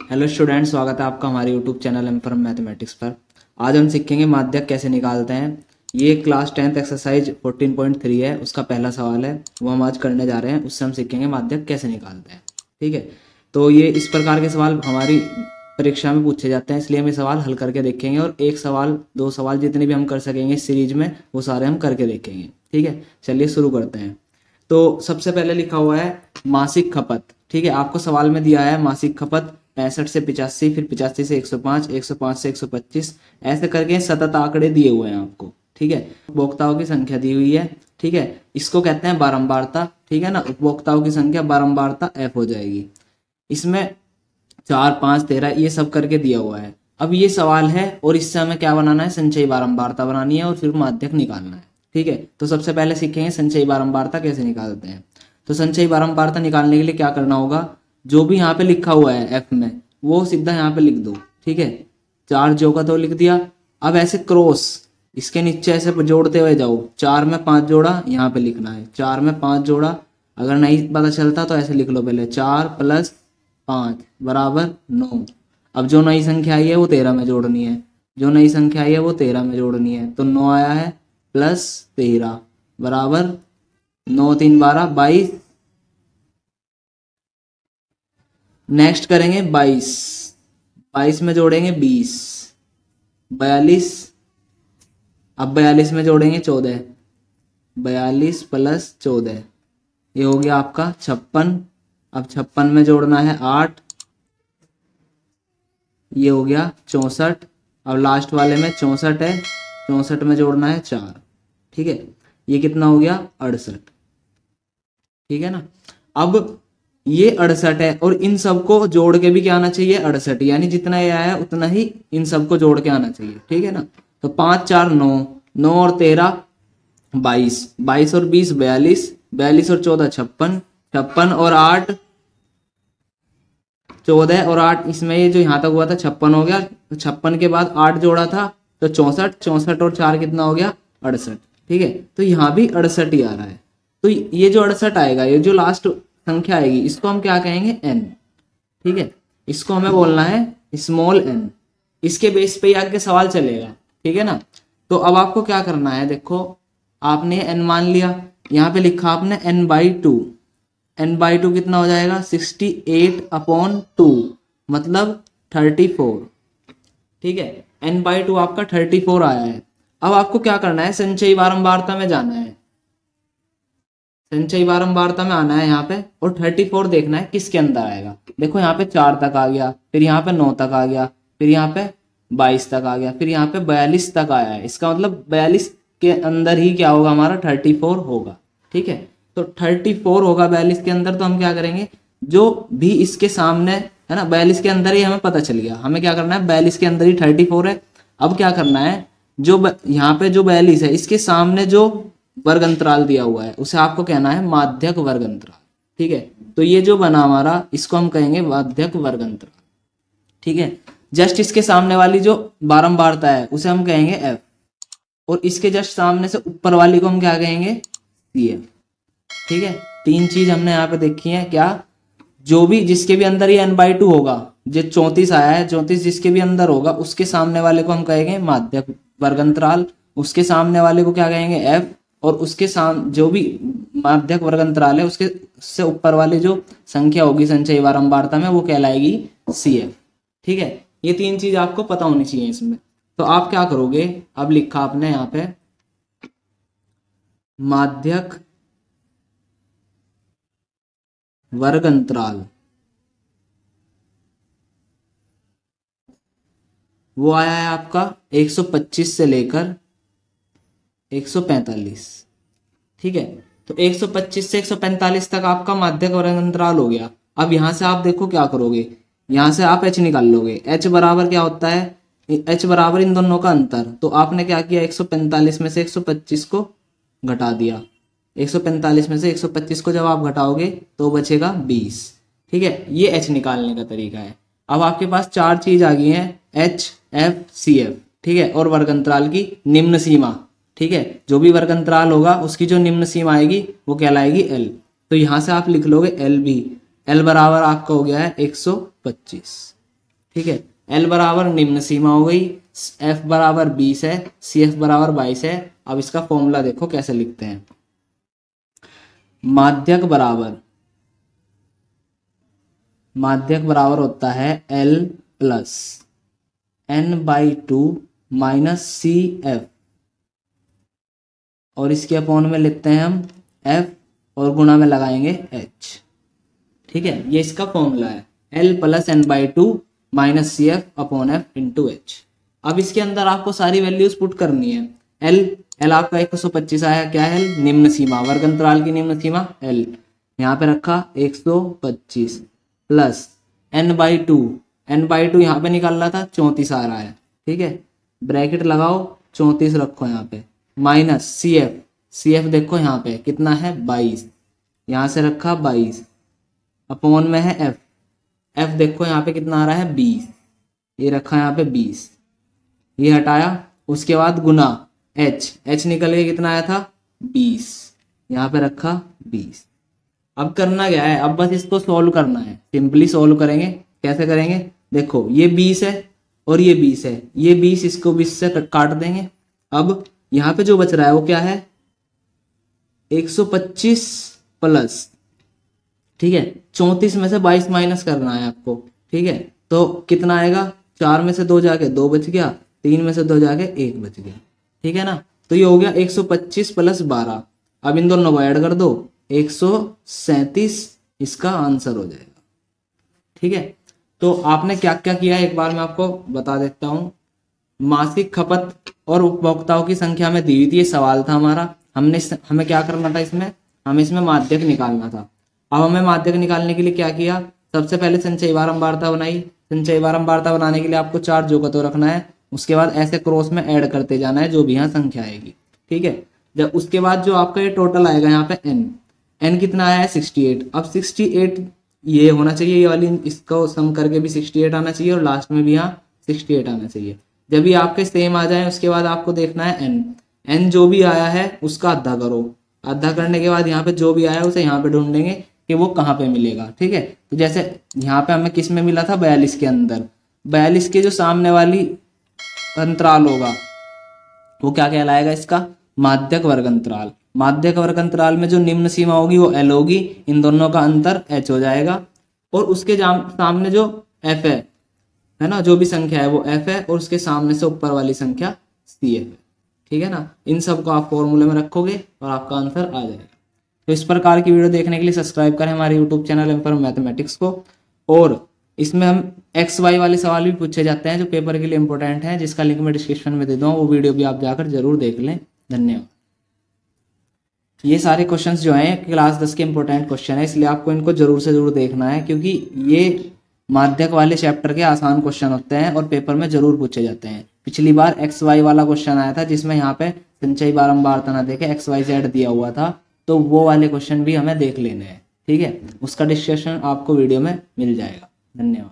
Hello student, स्वागत है आपका हमारे YouTube channel am from mathematics पर। आज हम सीखेंगे माध्यक कैसे निकालते हैं। ये क्लास 10th एक्सरसाइज 14.3 है, उसका पहला सवाल है, वो हम आज करने जा रहे हैं। उससे हम सीखेंगे माध्यक कैसे निकालते हैं। ठीक है, तो ये इस प्रकार के सवाल हमारी परीक्षा में पूछे जाते हैं, इसलिए हम ये सवाल हल करके देखेंगे और एक सवाल दो सवाल जितने भी हम कर सकेंगे इस सीरीज में वो सारे हम करके देखेंगे। ठीक है, चलिए शुरू करते हैं। तो सबसे पहले लिखा हुआ है मासिक खपत। ठीक है, आपको सवाल में दिया है मासिक खपत 65 से 85, फिर 85 से 105, 105 से 125, ऐसे करके सतत आंकड़े दिए हुए हैं आपको। ठीक है, उपभोक्ताओं की संख्या दी हुई है। ठीक है, इसको कहते हैं बारंबारता। ठीक है ना, उपभोक्ताओं की संख्या बारंबारता एफ हो जाएगी। इसमें 4, 5, 13 ये सब करके दिया हुआ है। अब ये सवाल है और इससे हमें क्या बनाना है, संचयी बारंबारता बनानी है और फिर माध्यक निकालना है। ठीक है, तो सबसे पहले सीखेंगे संचयी बारंबारता कैसे निकालते हैं। तो संचयी बारंबारता निकालने के लिए क्या करना होगा, जो भी यहाँ पे लिखा हुआ है एफ में वो सीधा यहाँ पे लिख दो। ठीक है, 4 जो का तो लिख दिया। अब ऐसे क्रॉस इसके नीचे ऐसे जोड़ते हुए जाओ, 4 में 5 जोड़ा यहाँ पे लिखना है, 4 में 5 जोड़ा। अगर नहीं पता चलता तो ऐसे लिख लो, पहले 4 + 5 = 9। अब जो नई संख्या आई है वो 13 में जोड़नी है, जो नई संख्या आई है वो 13 में जोड़नी है। तो 9 आया है +13 बराबर 9 × 3 = 12, 22। नेक्स्ट करेंगे 22, 22 में जोड़ेंगे 20, 42। अब 42 में जोड़ेंगे 14, 42 + 14 ये हो गया आपका 56। अब 56 में जोड़ना है 8, ये हो गया 64। अब लास्ट वाले में 64 है, 64 में जोड़ना है 4। ठीक है, ये कितना हो गया 68। ठीक है ना, अब ये 68 है और इन सबको जोड़ के भी क्या आना चाहिए 68, यानी जितना ये आया उतना ही इन सबको जोड़ के आना चाहिए। ठीक है ना, तो 5, 4, 9, 9 और 13 22, 22 और 20 42, 42 और 14 56, 56 और 8 14 और 8 इसमें ये जो यहाँ तक हुआ था 56 हो गया। तो 56 के बाद 8 जोड़ा था तो 64, 64 और 4 कितना हो गया 68। ठीक है, तो यहाँ भी 68 ही आ रहा है। तो ये जो 68 आएगा, ये जो लास्ट संख्या आएगी इसको हम क्या कहेंगे n। ठीक है, इसको हमें बोलना है स्मॉल n। इसके बेस पे ही आगे सवाल चलेगा। ठीक है ना, तो अब आपको क्या करना है, देखो आपने n मान लिया, यहाँ पे लिखा आपने n/2। n/2 कितना हो जाएगा 68/2 मतलब 34। ठीक है, n/2 आपका 34 आया है। अब आपको क्या करना है, संचयी बारंबारता में जाना है, संचयी बारंबारता में आना है यहाँ पे और 34 देखना है किसके अंदर आएगा। देखो यहाँ पे 4 तक आ गया, फिर यहाँ पे 9 तक आ गया, फिर यहाँ पे 22 तक आ गया, फिर यहाँ पे 42 तक आया है। इसका मतलब 42 के अंदर ही क्या होगा हमारा 34 होगा। ठीक है, तो 34 होगा 42 के अंदर। तो हम क्या करेंगे, जो भी इसके सामने है ना 42 के अंदर ही हमें पता चल गया, हमें क्या करना है 42 के अंदर ही 34 है। अब क्या करना है, जो यहाँ पे जो 42 है इसके सामने जो वर्ग अंतराल दिया हुआ है उसे आपको कहना है माध्यक वर्ग अंतराल। ठीक है, तो ये जो बना हमारा इसको हम कहेंगे माध्यक वर्ग अंतराल। ठीक है, जस्ट इसके सामने वाली जो बारंबारता है उसे हम कहेंगे f और इसके जस्ट सामने से ऊपर वाली को हम क्या कहेंगे cf। ठीक है, 3 चीज हमने यहाँ पे देखी है। क्या, जो भी जिसके भी अंदर ये n/2 होगा, जो 34 आया है 34 जिसके भी अंदर होगा उसके सामने वाले को हम कहेंगे माध्यक वर्ग अंतराल, उसके सामने वाले को क्या कहेंगे f और उसके सामने जो भी माध्यक वर्ग अंतराल है उसके से ऊपर वाली जो संख्या होगी संचयी बारंबारता में वो कहलाएगी CF। ठीक है, ये 3 चीज आपको पता होनी चाहिए इसमें। तो आप क्या करोगे, अब लिखा आपने यहाँ पे माध्यक वर्ग अंतराल, वो आया है आपका 125 से लेकर 145। ठीक है, तो 125 से 145 तक आपका माध्यक वर्ग अंतराल हो गया। अब यहां से आप देखो क्या करोगे, यहां से आप h निकाल लोगे। h बराबर क्या होता है, h बराबर इन दोनों का अंतर। तो आपने क्या किया, 145 में से 125 को घटा दिया, 145 में से 125 को जब आप घटाओगे तो बचेगा 20। ठीक है, ये h निकालने का तरीका है। अब आपके पास 4 चीज आ गई हैं, h, f, cf। ठीक है, और वर्ग अंतराल की निम्न सीमा। ठीक है, जो भी वर्ग अंतराल होगा उसकी जो निम्न सीमा आएगी वो कहलाएगी एल। तो यहां से आप लिख लोगे एल भी, एल बराबर आपका हो गया है 125। ठीक है। एल बराबर निम्न सीमा हो गई, एफ बराबर 20 है, सी एफ बराबर 22 है। अब इसका फॉर्मूला देखो कैसे लिखते हैं। माध्यक बराबर होता है L plus n/2 minus C F, और इसके अपॉन में लिखते हैं हम एफ और गुणा में लगाएंगे एच। ठीक है, ये इसका फॉर्मूला है L plus n/2 minus C F upon F into H. अब इसके अंदर आपको सारी वैल्यूज पुट करनी है। L आपका 125 आया, क्या है L? निम्न सीमा, वर्ग अंतराल की निम्न सीमा L, यहाँ पे रखा 125 प्लस n/2 यहाँ पे निकाल रहा था 34 आ रहा है। ठीक है, ब्रैकेट लगाओ 34 रखो यहाँ पे, माइनस सी एफ देखो यहाँ पे कितना है 22, यहाँ से रखा 22 अपॉन में है एफ देखो यहाँ पे कितना आ रहा है 20, ये रखा यहाँ पे 20, ये हटाया, उसके बाद गुना एच निकल के कितना आया था 20, यहाँ पे रखा 20। अब करना क्या है, अब बस इसको सोल्व करना है, सिंपली सोल्व करेंगे। कैसे करेंगे, देखो ये 20 है और ये 20 है, ये 20 इसको 20 से काट देंगे। अब यहाँ पे जो बच रहा है वो क्या है 125 प्लस, ठीक है 34 में से 22 माइनस करना है आपको। ठीक है, तो कितना आएगा, 4 में से 2 जाके 2 बच गया, 3 में से 2 जाके 1 बच गया। ठीक है ना, तो ये हो गया 125 प्लस 12। अब इन दोनों को ऐड कर दो, 137 इसका आंसर हो जाएगा। ठीक है, तो आपने क्या क्या किया एक बार मैं आपको बता देता हूं। मासिक खपत और उपभोक्ताओं की संख्या में दी हुई थी, ये सवाल था हमारा। हमें क्या करना था इसमें, हमें इसमें माध्यक निकालना था। अब हमें माध्यक निकालने के लिए क्या किया, सबसे पहले संचयी बारंबारता बनाई। संचयी बारंबारता बनाने के लिए आपको 4 जोगतों रखना है, उसके बाद ऐसे क्रॉस में ऐड करते जाना है जो भी यहाँ संख्या आएगी। ठीक है, जब उसके बाद जो आपका ये टोटल आएगा यहाँ पे n कितना आया है 68। अब 68 ये होना चाहिए, ये वाली इसको सम करके भी 68 आना चाहिए और लास्ट में भी यहाँ 68 आना चाहिए। जब ये आपके सेम आ जाए उसके बाद आपको देखना है n जो भी आया है उसका आधा करो, आधा करने के बाद यहाँ पे जो भी आया उसे यहाँ पे ढूंढेंगे कि वो कहाँ पे मिलेगा। ठीक है, तो जैसे यहाँ पे हमें किस में मिला था 42 के अंदर, 42 के जो सामने वाली अंतराल होगा वो क्या कहलाएगा, इसका माध्यक वर्ग अंतराल। माध्यक वर्ग अंतराल में जो निम्न सीमा होगी वो L होगी, इन दोनों का अंतर H हो जाएगा, और उसके सामने जो F है ना, जो भी संख्या है वो F है, और उसके सामने से ऊपर वाली संख्या CF है। ठीक है ना, इन सब को आप फॉर्मूले में रखोगे और आपका आंसर आ जाएगा। तो इस प्रकार की वीडियो देखने के लिए सब्सक्राइब करें हमारे YouTube channel M for mathematics को। और इसमें हम XY वाले सवाल भी पूछे जाते हैं जो पेपर के लिए इंपॉर्टेंट है, जिसका लिंक मैं डिस्क्रिप्शन में दे दूँ, वो वीडियो भी आप जाकर जरूर देख लें। धन्यवाद। ये सारे क्वेश्चंस जो हैं क्लास 10 के इंपॉर्टेंट क्वेश्चन है, इसलिए आपको इनको जरूर से जरूर देखना है, क्योंकि ये माध्यक वाले चैप्टर के आसान क्वेश्चन होते हैं और पेपर में जरूर पूछे जाते हैं। पिछली बार XY वाला क्वेश्चन आया था जिसमें यहाँ पे संचयी बारंबारता ना देके XYZ दिया हुआ था, तो वो वाले क्वेश्चन भी हमें देख लेने हैं। ठीक है, उसका डिस्कशन आपको वीडियो में मिल जाएगा। धन्यवाद।